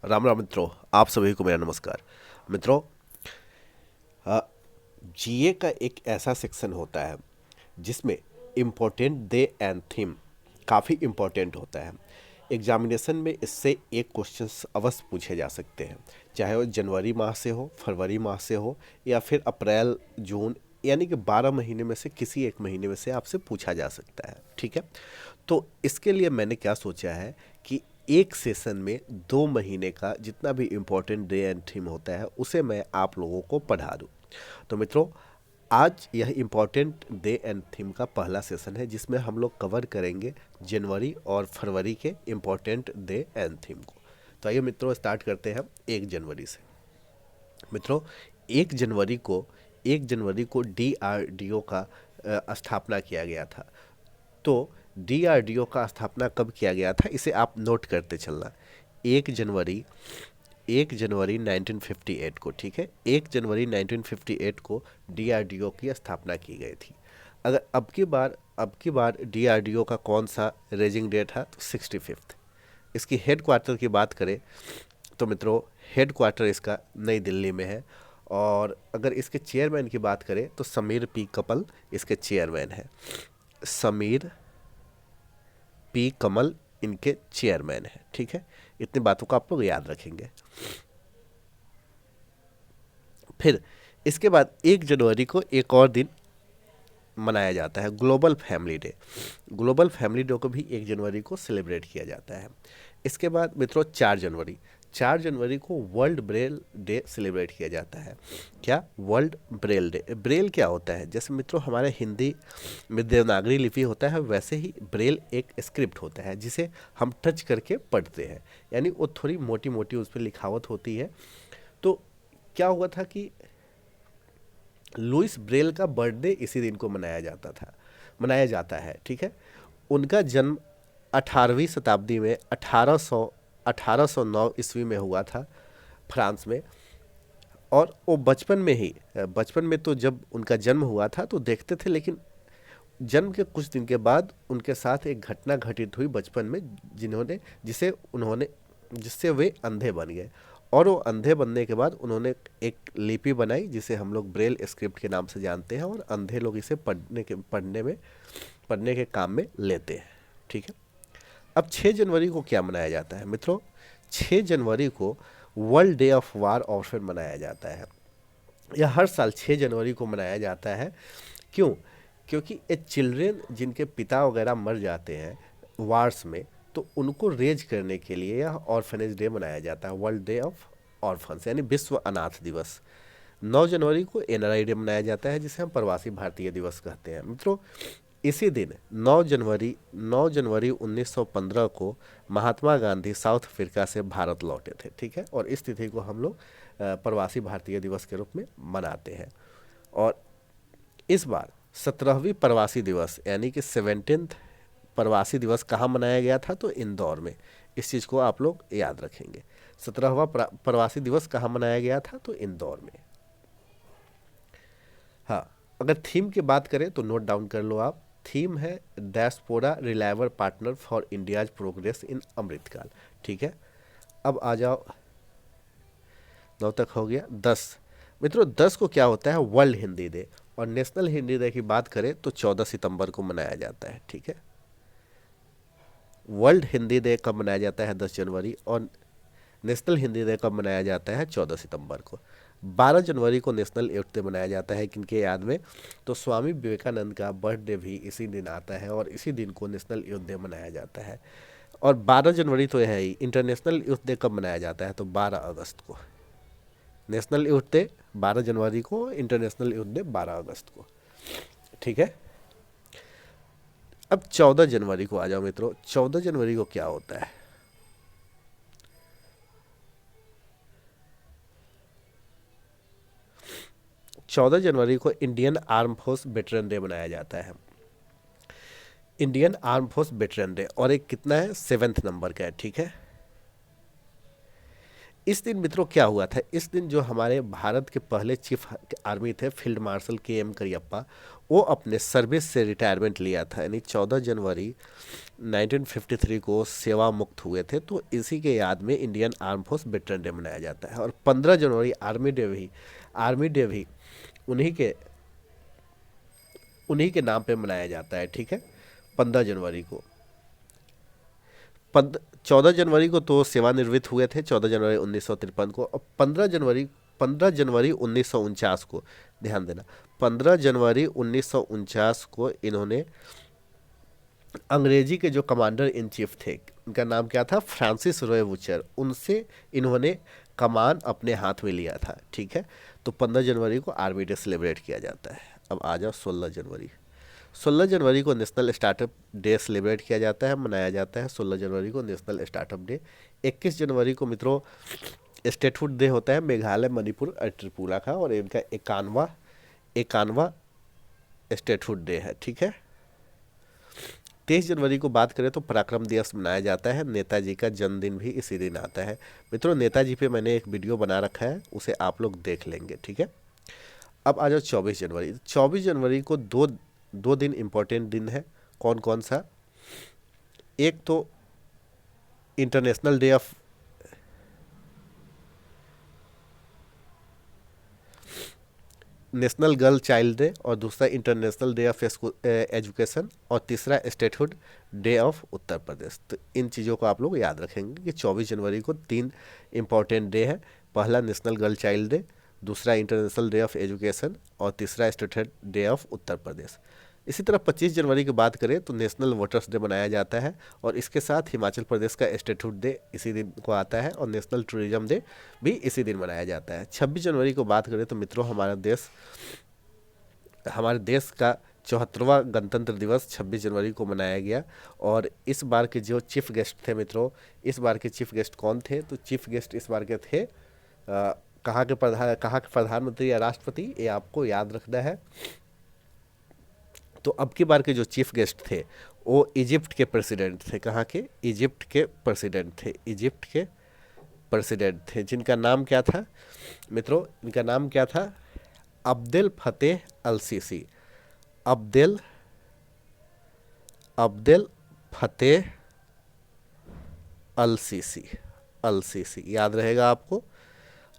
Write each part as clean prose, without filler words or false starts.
राम राम मित्रों। आप सभी को मेरा नमस्कार। मित्रों, जीए का एक ऐसा सेक्शन होता है जिसमें इम्पोर्टेंट डे एंड थीम काफ़ी इम्पोर्टेंट होता है। एग्जामिनेशन में इससे एक क्वेश्चन अवश्य पूछे जा सकते हैं, चाहे वो जनवरी माह से हो, फरवरी माह से हो, या फिर अप्रैल जून, यानी कि 12 महीने में से किसी एक महीने में से आपसे पूछा जा सकता है। ठीक है, तो इसके लिए मैंने क्या सोचा है कि एक सेशन में 2 महीने का जितना भी इम्पोर्टेंट डे एंड थीम होता है उसे मैं आप लोगों को पढ़ा दूँ। तो मित्रों, आज यह इम्पोर्टेंट डे एंड थीम का पहला सेशन है जिसमें हम लोग कवर करेंगे जनवरी और फरवरी के इम्पोर्टेंट डे एंड थीम को। तो आइए मित्रों, स्टार्ट करते हैं 1 जनवरी से। मित्रों, 1 जनवरी को डीआरडीओ का स्थापना किया गया था। तो डीआरडीओ का स्थापना कब किया गया था इसे आप नोट करते चलना। 1 जनवरी 1 जनवरी 1958 को, ठीक है, 1 जनवरी 1958 को डीआरडीओ की स्थापना की गई थी। अगर अब की बार डीआरडीओ का कौन सा रेजिंग डे था, तो 65th। इसकी हेड क्वार्टर की बात करें तो मित्रों, हेड क्वार्टर इसका नई दिल्ली में है। और अगर इसके चेयरमैन की बात करें तो समीर पी कपल इसके चेयरमैन है। समीर पी कमल इनके चेयरमैन हैं। ठीक है, इतनी बातों को आप लोग याद रखेंगे। फिर इसके बाद 1 जनवरी को एक और दिन मनाया जाता है, global family day. Global family day को भी 1 जनवरी को सेलिब्रेट किया जाता है। इसके बाद मित्रों 4 जनवरी, 4 जनवरी को वर्ल्ड ब्रेल डे सेलिब्रेट किया जाता है। क्या? World Braille day. ब्रेल क्या होता है? जैसे मित्रों हमारे हिंदी में देवनागरी लिपि होता है, वैसे ही ब्रेल एक स्क्रिप्ट होता है जिसे हम टच करके पढ़ते हैं, यानी वो थोड़ी मोटी मोटी उस पर लिखावट होती है। तो क्या हुआ था कि लुइस ब्रेल का बर्थडे इसी दिन को मनाया जाता है। ठीक है, उनका जन्म 18वीं शताब्दी में 1809 ईस्वी में हुआ था, फ्रांस में। और वो बचपन में तो जब उनका जन्म हुआ था तो देखते थे, लेकिन जन्म के कुछ दिन के बाद उनके साथ एक घटना घटित हुई बचपन में, जिन्होंने जिसे उन्होंने जिससे वे अंधे बन गए। और वो अंधे बनने के बाद उन्होंने एक लिपि बनाई जिसे हम लोग ब्रेल स्क्रिप्ट के नाम से जानते हैं, और अंधे लोग इसे पढ़ने के काम में लेते हैं। ठीक है, अब 6 जनवरी को क्या मनाया जाता है मित्रों? 6 जनवरी को world day of war orphan मनाया जाता है। यह हर साल 6 जनवरी को मनाया जाता है। क्यों? क्योंकि ये चिल्ड्रेन जिनके पिता वगैरह मर जाते हैं वार्स में, तो उनको रेज करने के लिए यह ऑर्फनेज डे मनाया जाता है, वर्ल्ड डे ऑफ ऑर्फन्स, यानी विश्व अनाथ दिवस। 9 जनवरी को एनआरआई डे मनाया जाता है जिसे हम प्रवासी भारतीय दिवस कहते हैं। मित्रों, इसी दिन 9 जनवरी 1915 को महात्मा गांधी साउथ अफ्रीका से भारत लौटे थे। ठीक है, और इस तिथि को हम लोग प्रवासी भारतीय दिवस के रूप में मनाते हैं। और इस बार 17वीं प्रवासी दिवस यानी कि 17th प्रवासी दिवस कहाँ मनाया गया था? तो इंदौर में। इस चीज़ को आप लोग याद रखेंगे। 17वां प्रवासी दिवस कहाँ मनाया गया था? तो इंदौर में। हाँ, अगर थीम की बात करें तो नोट डाउन कर लो आप। थीम है diaspora reliable partner for India's progress in Amrit Kaal. ठीक है, अब आ जाओ, 9 तक हो गया। 10 मित्रों, 10 को क्या होता है? World Hindi day. और नेशनल हिंदी डे की बात करें तो 14 सितंबर को मनाया जाता है। ठीक है, वर्ल्ड हिंदी डे कब मनाया जाता है? 10 जनवरी। और नेशनल हिंदी डे कब मनाया जाता है? 14 सितंबर को। 12 जनवरी को नेशनल यूथ डे मनाया जाता है, किनके याद में? तो स्वामी विवेकानंद का बर्थडे भी इसी दिन आता है, और इसी दिन को नेशनल यूथ डे मनाया जाता है। और 12 जनवरी तो है ही। इंटरनेशनल यूथ डे कब मनाया जाता है? तो 12 अगस्त को। नेशनल यूथ डे 12 जनवरी को, इंटरनेशनल यूथ डे 12 अगस्त को। ठीक है, अब 14 जनवरी को आ जाओ मित्रों। 14 जनवरी को क्या होता है? 14 जनवरी को Indian arm force veteran day मनाया जाता है। Indian arm force veteran day, और एक कितना है? 7th नंबर का है। ठीक है, इस दिन मित्रों क्या हुआ था, इस दिन जो हमारे भारत के पहले चीफ आर्मी थे फील्ड मार्शल KM करियप्पा, वो अपने सर्विस से रिटायरमेंट लिया था, यानी 14 जनवरी 1953 को सेवा मुक्त हुए थे। तो इसी के याद में Indian arm force veteran day मनाया जाता है। और 15 जनवरी आर्मी डे भी उन्हीं के उन्हीं के नाम पे मनाया जाता है, ठीक है। 15 जनवरी को 14 जनवरी को तो सेवानिवृत्त हुए थे, 14 जनवरी 1953 को। और 15 जनवरी 1949 को, ध्यान देना, 15 जनवरी 1949 को इन्होंने अंग्रेजी के जो कमांडर इन चीफ थे, उनका नाम क्या था, फ्रांसिस रॉय वुचर, उनसे इन्होंने कमान अपने हाथ में लिया था, ठीक है। तो 15 जनवरी को आर्मी डे सेलिब्रेट किया जाता है। अब आ जाओ 16 जनवरी। 16 जनवरी को नेशनल स्टार्टअप डे सेलिब्रेट किया जाता है, मनाया जाता है 16 जनवरी को नेशनल स्टार्टअप डे। 21 जनवरी को मित्रों स्टेटहुड डे होता है मेघालय, मणिपुर और त्रिपुरा का, और इनका 51वां स्टेटहुड डे है, ठीक है। 23 जनवरी को बात करें तो पराक्रम दिवस मनाया जाता है। नेताजी का जन्मदिन भी इसी दिन आता है। मित्रों नेताजी पे मैंने एक वीडियो बना रखा है, उसे आप लोग देख लेंगे, ठीक है। अब आ जाओ 24 जनवरी। 24 जनवरी को दो दिन इम्पोर्टेंट दिन है। कौन कौन सा, एक तो international day of national girl child day, और दूसरा इंटरनेशनल डे ऑफ एजुकेशन, और तीसरा statehood day of Uttar Pradesh. तो इन चीज़ों को आप लोग याद रखेंगे कि 24 जनवरी को 3 इम्पॉर्टेंट डे है। पहला नेशनल गर्ल चाइल्ड डे, दूसरा इंटरनेशनल डे ऑफ एजुकेशन, और तीसरा statehood day of Uttar Pradesh. इसी तरह 25 जनवरी की बात करें तो नेशनल वोटर्स डे मनाया जाता है, और इसके साथ हिमाचल प्रदेश का स्टेटहुड डे इसी दिन को आता है, और नेशनल टूरिज्म डे भी इसी दिन मनाया जाता है। 26 जनवरी को बात करें तो मित्रों हमारे देश का 74वां गणतंत्र दिवस 26 जनवरी को मनाया गया। और इस बार के जो चीफ गेस्ट थे मित्रों, इस बार के चीफ गेस्ट कौन थे, तो चीफ गेस्ट इस बार के थे कहाँ के प्रधानमंत्री या राष्ट्रपति, ये आपको याद रखना है। तो अब की बार के जो चीफ गेस्ट थे वो इजिप्ट के प्रेसिडेंट थे। कहाँ के, इजिप्ट के प्रेसिडेंट थे, जिनका नाम क्या था मित्रों, इनका नाम क्या था, अब्देल फतेह अल सीसी। अब्देल फतेह अल सीसी याद रहेगा आपको।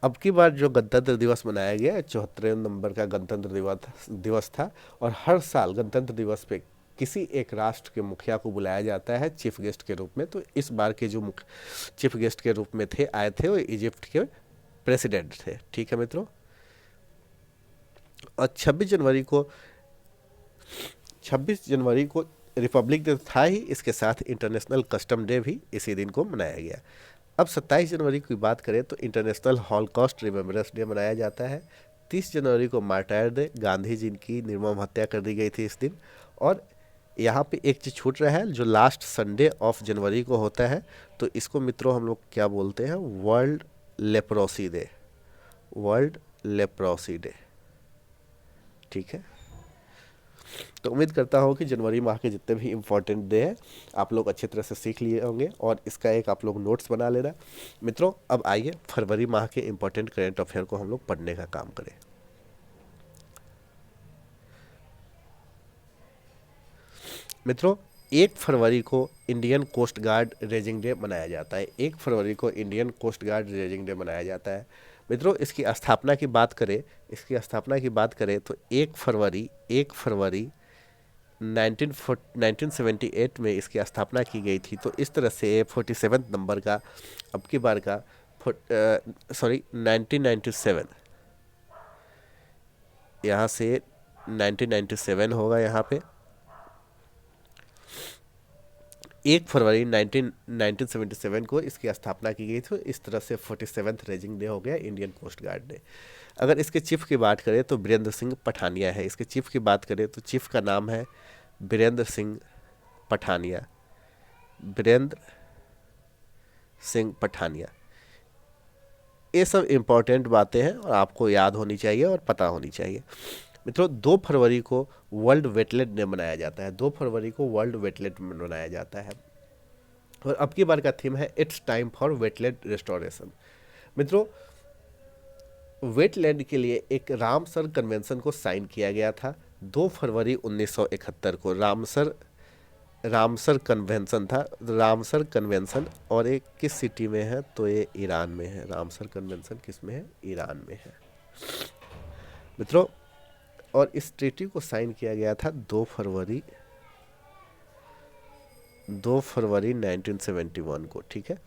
अब की बार जो गणतंत्र दिवस मनाया गया 74 नंबर का गणतंत्र दिवस था, और हर साल गणतंत्र दिवस पे किसी एक राष्ट्र के मुखिया को बुलाया जाता है चीफ गेस्ट के रूप में। तो इस बार के जो चीफ गेस्ट के रूप में आए थे वो इजिप्ट के प्रेसिडेंट थे, ठीक है मित्रों। और 26 जनवरी को रिपब्लिक डे था ही, इसके साथ इंटरनेशनल कस्टम डे भी इसी दिन को मनाया गया। अब 27 जनवरी की बात करें तो इंटरनेशनल हॉलोकॉस्ट रिमेम्बरेंस डे मनाया जाता है। 30 जनवरी को मार्टायर डे, गांधी जी की निर्मम हत्या कर दी गई थी इस दिन। और यहाँ पे एक चीज़ छूट रहा है, जो लास्ट संडे ऑफ जनवरी को होता है, तो इसको मित्रों हम लोग क्या बोलते हैं, वर्ल्ड लेप्रोसी डे, ठीक है। तो उम्मीद करता हूँ कि जनवरी माह के जितने भी इम्पोर्टेंट डे हैं आप लोग अच्छी तरह से सीख लिए होंगे, और इसका एक आप लोग नोट्स बना लेना मित्रों। अब आइए फरवरी माह के इम्पोर्टेंट करेंट अफेयर को हम लोग पढ़ने का काम करें। मित्रों 1 फरवरी को Indian coast guard raising day मनाया जाता है। 1 फरवरी को Indian coast guard raising day मनाया जाता है। मित्रों इसकी स्थापना की बात करें तो 1 फरवरी 1978 में इसकी स्थापना की गई थी। तो इस तरह से 47 नंबर का अब की बार का 1997, यहाँ से 1997 होगा। यहाँ पे 1 फरवरी 1977 को इसकी स्थापना की गई थी। इस तरह से 47th रेजिंग डे हो गया इंडियन कोस्ट गार्ड डे। अगर इसके चीफ की बात करें तो बीरेंद्र सिंह पठानिया है। इसके चीफ की बात करें तो चीफ का नाम है बीरेंद्र सिंह पठानिया। ये सब इम्पोर्टेंट बातें हैं और आपको याद होनी चाहिए और पता होनी चाहिए। मित्रों 2 फरवरी को वर्ल्ड वेटलैंड डे मनाया जाता है। 2 फरवरी को वर्ल्ड वेटलैंड मनाया जाता है। और अब की बार का थीम है it's time for wetland restoration. मित्रों, वेटलैंड के लिए एक रामसर कन्वेंशन को साइन किया गया था 2 फरवरी 1971 को। रामसर कन्वेंशन था, रामसर कन्वेंशन। और ये किस सिटी में है? तो ये ईरान में है। रामसर कन्वेंशन किस में है? ईरान में है मित्रों। और इस ट्रीटी को साइन किया गया था 2 फरवरी 1971 को। ठीक है,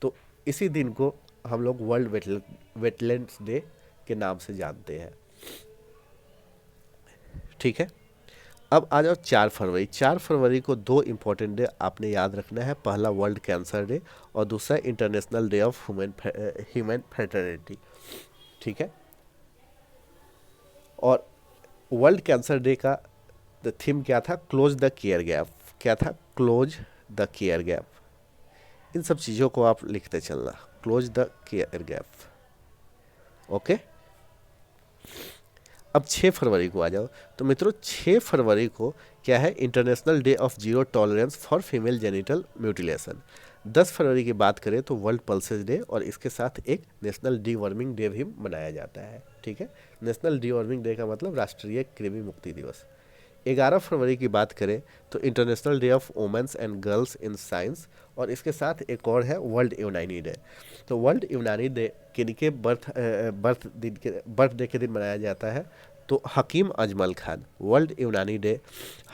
तो इसी दिन को हम लोग वर्ल्ड वेटलैंड्स डे के नाम से जानते हैं। ठीक है, अब आ जाओ 4 फरवरी। 4 फरवरी को 2 इम्पोर्टेंट डे आपने याद रखना है। पहला वर्ल्ड कैंसर डे और दूसरा international day of human fraternity. ठीक है, और वर्ल्ड कैंसर डे का थीम क्या था? Close the care gap. क्या था? Close the care gap. इन सब चीज़ों को आप लिखते चलना, close the care gap. Okay, अब 6 फरवरी को आ जाओ। तो मित्रों 6 फरवरी को क्या है? International day of zero tolerance for female genital mutilation. 10 फरवरी की बात करें तो वर्ल्ड पल्सेस डे और इसके साथ एक नेशनल डीवर्मिंग डे भी मनाया जाता है। ठीक है, नेशनल डीवर्मिंग डे का मतलब राष्ट्रीय कृमि मुक्ति दिवस। 11 फरवरी की बात करें तो international day of women's and girls in science और इसके साथ एक और है वर्ल्ड यूनानी डे। तो वर्ल्ड यूनानी डे किनके बर्थडे के दिन मनाया जाता है? तो हकीम अजमल खान। वर्ल्ड यूनानी डे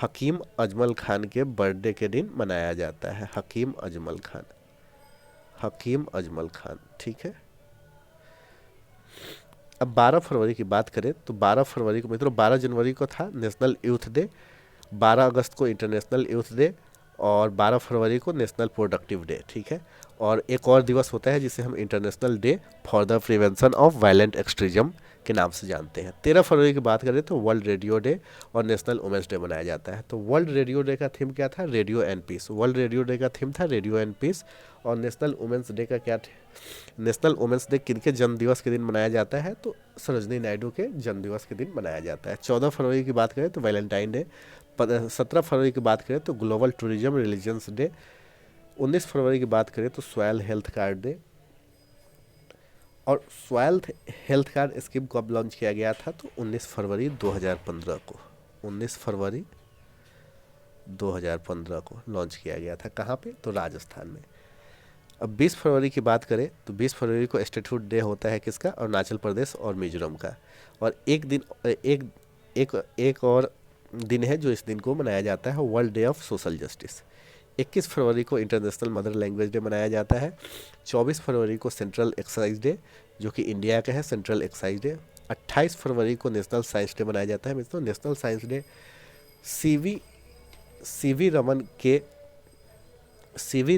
हकीम अजमल खान के बर्थडे के दिन मनाया जाता है। हकीम अजमल खान, हकीम अजमल खान। ठीक है, अब 12 फरवरी की बात करें तो 12 फरवरी को मित्रों 12 जनवरी को था नेशनल यूथ डे, 12 अगस्त को इंटरनेशनल यूथ डे और 12 फरवरी को नेशनल प्रोडक्टिव डे। ठीक है, और एक और दिवस होता है जिसे हम international day for the prevention of violent extremism के नाम से जानते हैं। 13 फरवरी की बात करें तो वर्ल्ड रेडियो डे और नेशनल वुमेंस डे मनाया जाता है। तो वर्ल्ड रेडियो डे का थीम क्या था? Radio and peace. World radio day का थीम था रेडियो एंड पीस। और नेशनल वुमेंस डे का क्या? नेशनल वुमेंस डे किनके जन्म दिवस के दिन मनाया जाता है? तो सरोजनी नायडू के जन्म दिवस के दिन मनाया जाता है। 14 फरवरी की बात करें तो वैलेंटाइन डे। 17 फरवरी की बात करें तो ग्लोबल टूरिज्म रिलीजियंस डे। 19 फरवरी की बात करें तो सॉयल हेल्थ कार्ड डे। और सॉयल हेल्थ कार्ड स्कीम कब लॉन्च किया गया था? तो 19 फरवरी 2015 को। 19 फरवरी 2015 को लॉन्च किया गया था। कहाँ पे? तो राजस्थान में। अब 20 फरवरी की बात करें तो 20 फरवरी को स्टेटहुड डे होता है किसका? अरुणाचल प्रदेश और मिजोरम का। और एक दिन एक और दिन है जो इस दिन को मनाया जाता है, world day of social justice. 21 फरवरी को इंटरनेशनल मदर लैंग्वेज डे मनाया जाता है। 24 फरवरी को सेंट्रल एक्साइज डे जो कि इंडिया का है, सेंट्रल एक्साइज डे। 28 फरवरी को नेशनल साइंस डे मनाया जाता है। मित्रों national science day CV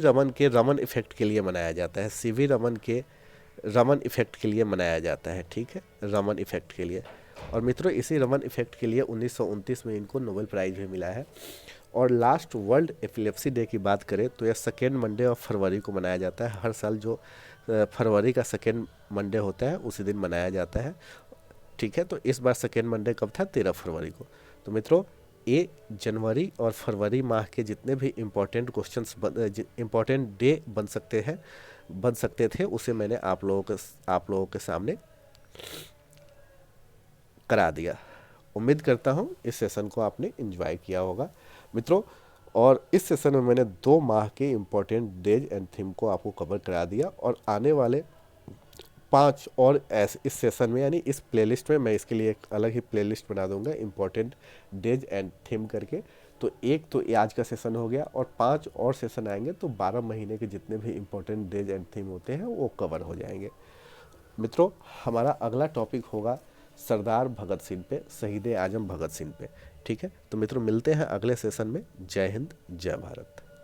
Raman के रमन इफेक्ट के लिए मनाया जाता है। सीवी रमन के रमन इफेक्ट के लिए मनाया जाता है। ठीक है, रमन इफेक्ट के लिए। और मित्रों इसी रमन इफेक्ट के लिए 1929 में इनको नोबेल प्राइज भी मिला है। और लास्ट वर्ल्ड एपिलेप्सी डे की बात करें तो यह सेकेंड मंडे ऑफ फरवरी को मनाया जाता है। हर साल जो फरवरी का सेकेंड मंडे होता है उसी दिन मनाया जाता है। ठीक है, तो इस बार सेकेंड मंडे कब था? 13 फरवरी को। तो मित्रों ये जनवरी और फरवरी माह के जितने भी इम्पोर्टेंट क्वेश्चंस इम्पोर्टेंट डे बन सकते थे उसे मैंने आप लोगों के सामने करा दिया। उम्मीद करता हूँ इस सेशन को आपने एंजॉय किया होगा मित्रों। और इस सेशन में मैंने 2 माह के इम्पोर्टेंट डेज एंड थीम को आपको कवर करा दिया। और आने वाले 5 और इस सेशन में यानी इस प्लेलिस्ट में मैं इसके लिए एक अलग ही प्लेलिस्ट बना दूंगा इम्पोर्टेंट डेज एंड थीम करके। तो एक तो ये आज का सेशन हो गया और 5 और सेशन आएंगे तो 12 महीने के जितने भी इम्पोर्टेंट डेज एंड थीम होते हैं वो कवर हो जाएंगे। मित्रों हमारा अगला टॉपिक होगा सरदार भगत सिंह पे, शहीद आजम भगत सिंह पे। ठीक है, तो मित्रों मिलते हैं अगले सेशन में। जय हिंद, जय भारत।